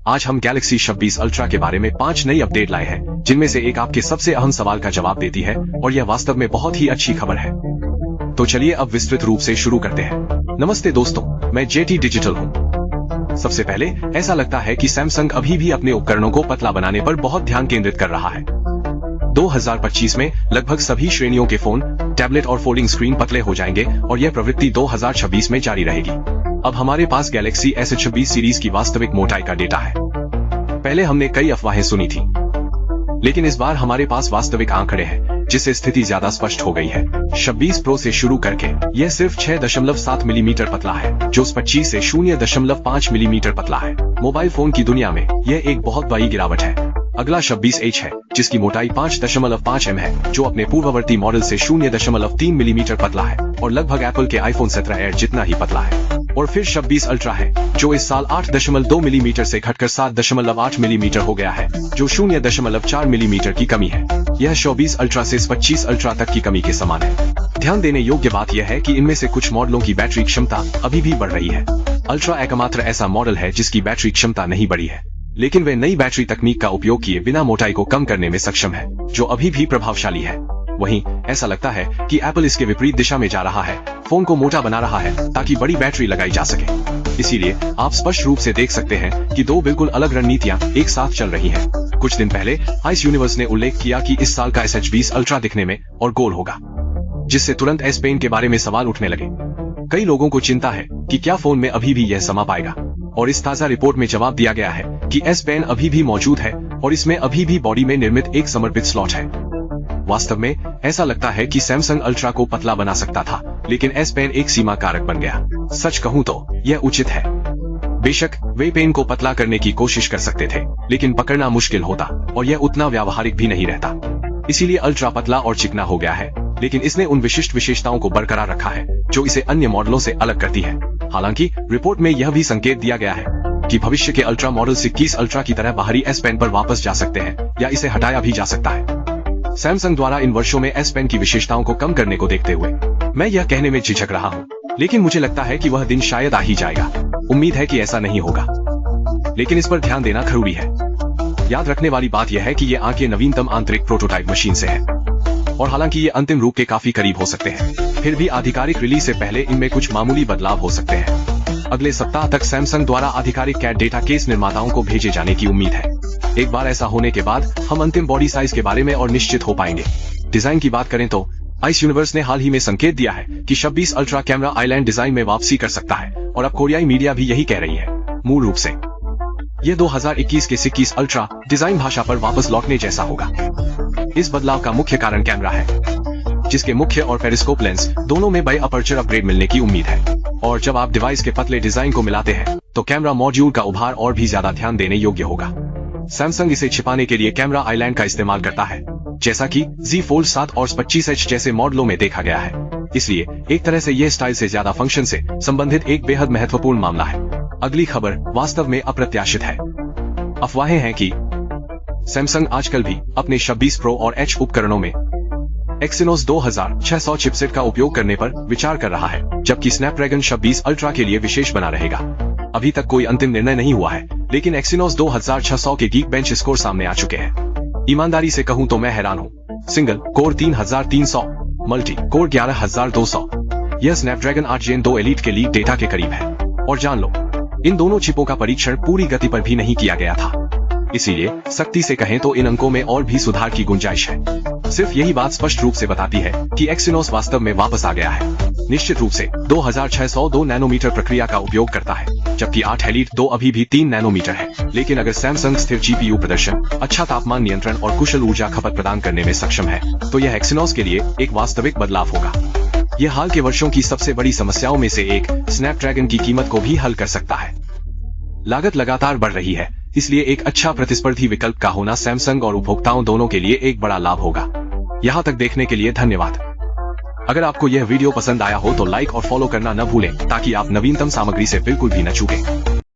आज हम Galaxy 26 ultra के बारे में 5 नई अपडेट लाए हैं, जिनमें से एक आपके सबसे अहम सवाल का जवाब देती है और यह वास्तव में बहुत ही अच्छी खबर है। तो चलिए अब विस्तृत रूप से शुरू करते हैं। नमस्ते दोस्तों, मैं जेटी डिजिटल हूँ। सबसे पहले ऐसा लगता है कि सैमसंग अभी भी अपने उपकरणों को पतला बनाने पर बहुत ध्यान केंद्रित कर रहा है। 2025 में लगभग सभी श्रेणियों के फोन, टैबलेट और फोल्डिंग स्क्रीन पतले हो जाएंगे और यह प्रवृत्ति 2026 में जारी रहेगी। अब हमारे पास गैलेक्सी S26 सीरीज की वास्तविक मोटाई का डेटा है। पहले हमने कई अफवाहें सुनी थी, लेकिन इस बार हमारे पास वास्तविक आंकड़े हैं, जिससे स्थिति ज्यादा स्पष्ट हो गई है। 26 प्रो से शुरू करके यह सिर्फ 6.7 मिलीमीटर पतला है, जो 25 से 0.5 मिलीमीटर पतला है। मोबाइल फोन की दुनिया में यह एक बहुत बड़ी गिरावट है। अगला 26H है, जिसकी मोटाई 5.5 mm है, जो अपने पूर्ववर्ती मॉडल से 0.3 मिलीमीटर पतला है और लगभग एप्पल के आईफोन 17 एयर जितना ही पतला है। और फिर 26 अल्ट्रा है, जो इस साल 8.2 मिलीमीटर से घटकर 7.8 मिलीमीटर हो गया है, जो 0.4 मिलीमीटर की कमी है। यह 24 अल्ट्रा से 25 अल्ट्रा तक की कमी के समान है। ध्यान देने योग्य बात यह है कि इनमें से कुछ मॉडलों की बैटरी क्षमता अभी भी बढ़ रही है। अल्ट्रा एकमात्र ऐसा मॉडल है जिसकी बैटरी क्षमता नहीं बढ़ी है, लेकिन वे नई बैटरी तकनीक का उपयोग किए बिना मोटाई को कम करने में सक्षम है, जो अभी भी प्रभावशाली है। वहीं ऐसा लगता है कि एप्पल इसके विपरीत दिशा में जा रहा है, फोन को मोटा बना रहा है ताकि बड़ी बैटरी लगाई जा सके। इसीलिए आप स्पष्ट रूप से देख सकते हैं कि दो बिल्कुल अलग रणनीतियां एक साथ चल रही हैं। कुछ दिन पहले आइस यूनिवर्स ने उल्लेख किया कि इस साल का S26 अल्ट्रा दिखने में और गोल होगा, जिससे तुरंत S पेन के बारे में सवाल उठने लगे। कई लोगों को चिंता है कि क्या फोन में अभी भी यह समा पाएगा, और इस ताजा रिपोर्ट में जवाब दिया गया है कि S पेन अभी भी मौजूद है और इसमें अभी भी बॉडी में निर्मित एक समर्पित स्लॉट है। वास्तव में ऐसा लगता है कि सैमसंग अल्ट्रा को पतला बना सकता था, लेकिन S पेन एक सीमा कारक बन गया। सच कहूं तो यह उचित है। बेशक वे पेन को पतला करने की कोशिश कर सकते थे, लेकिन पकड़ना मुश्किल होता और यह उतना व्यावहारिक भी नहीं रहता। इसीलिए अल्ट्रा पतला और चिकना हो गया है, लेकिन इसने उन विशिष्ट विशेषताओं को बरकरार रखा है जो इसे अन्य मॉडलों से अलग करती है। हालांकि रिपोर्ट में यह भी संकेत दिया गया है कि भविष्य के अल्ट्रा मॉडल 21 अल्ट्रा की तरह बाहरी S पेन पर वापस जा सकते हैं या इसे हटाया भी जा सकता है। सैमसंग द्वारा इन वर्षों में S पेन की विशेषताओं को कम करने को देखते हुए मैं यह कहने में झिझक रहा हूँ, लेकिन मुझे लगता है कि वह दिन शायद आ ही जाएगा। उम्मीद है कि ऐसा नहीं होगा, लेकिन इस पर ध्यान देना जरूरी है। याद रखने वाली बात यह है कि ये आंखें नवीनतम आंतरिक प्रोटोटाइप मशीन से है, और हालांकि ये अंतिम रूप के काफी करीब हो सकते हैं, फिर भी आधिकारिक रिलीज से पहले इनमें कुछ मामूली बदलाव हो सकते हैं। अगले सप्ताह तक सैमसंग द्वारा आधिकारिक कैट डेटा केस निर्माताओं को भेजे जाने की उम्मीद है। एक बार ऐसा होने के बाद हम अंतिम बॉडी साइज के बारे में और निश्चित हो पाएंगे। डिजाइन की बात करें तो आइस यूनिवर्स ने हाल ही में संकेत दिया है कि 26 अल्ट्रा कैमरा आइलैंड डिजाइन में वापसी कर सकता है, और अब कोरियाई मीडिया भी यही कह रही है। मूल रूप से यह 2021 के 21 अल्ट्रा डिजाइन भाषा पर वापस लौटने जैसा होगा। इस बदलाव का मुख्य कारण कैमरा है, जिसके मुख्य और पेरिस्कोप लेंस दोनों में बड़े अपर्चर अपग्रेड मिलने की उम्मीद है। और जब आप डिवाइस के पतले डिजाइन को मिलाते हैं तो कैमरा मॉड्यूल का उभार और भी ज्यादा ध्यान देने योग्य होगा। सैमसंग इसे छिपाने के लिए कैमरा आइलैंड का इस्तेमाल करता है, जैसा कि Z Fold 7 और 25H जैसे मॉडलों में देखा गया है। इसलिए एक तरह से यह स्टाइल से ज्यादा फंक्शन से संबंधित एक बेहद महत्वपूर्ण मामला है। अगली खबर वास्तव में अप्रत्याशित है। अफवाहें हैं कि सैमसंग आजकल भी अपने 26 प्रो और H उपकरणों में Exynos 2600 चिपसेट का उपयोग करने पर विचार कर रहा है, जबकि स्नैपड्रैगन 26 अल्ट्रा के लिए विशेष बना रहेगा। अभी तक कोई अंतिम निर्णय नहीं हुआ है, लेकिन Exynos 2600 के गीक बेंच स्कोर सामने आ चुके हैं। ईमानदारी से कहूं तो मैं हैरान हूं। सिंगल कोर 3300, मल्टी कोर 11200, यह स्नैपड्रैगन 8 Gen 2 एलीट के लीक डेटा के करीब है। और जान लो, इन दोनों चिपों का परीक्षण पूरी गति पर भी नहीं किया गया था। इसीलिए सख्ती से कहें तो इन अंकों में और भी सुधार की गुंजाइश है। सिर्फ यही बात स्पष्ट रूप से बताती है कि Exynos वास्तव में वापस आ गया है। निश्चित रूप से 2602 नैनोमीटर प्रक्रिया का उपयोग करता है, जबकि 8 एलीट 2 अभी भी 3 नैनोमीटर है। लेकिन अगर सैमसंग स्थिर GPU प्रदर्शन, अच्छा तापमान नियंत्रण और कुशल ऊर्जा खपत प्रदान करने में सक्षम है, तो यह Exynos के लिए एक वास्तविक बदलाव होगा। यह हाल के वर्षों की सबसे बड़ी समस्याओं में से एक, स्नैपड्रैगन की कीमत को भी हल कर सकता है। लागत लगातार बढ़ रही है, इसलिए एक अच्छा प्रतिस्पर्धी विकल्प का होना सैमसंग और उपभोक्ताओं दोनों के लिए एक बड़ा लाभ होगा। यहाँ तक देखने के लिए धन्यवाद। अगर आपको यह वीडियो पसंद आया हो तो लाइक और फॉलो करना न भूलें, ताकि आप नवीनतम सामग्री से बिल्कुल भी न चूकें।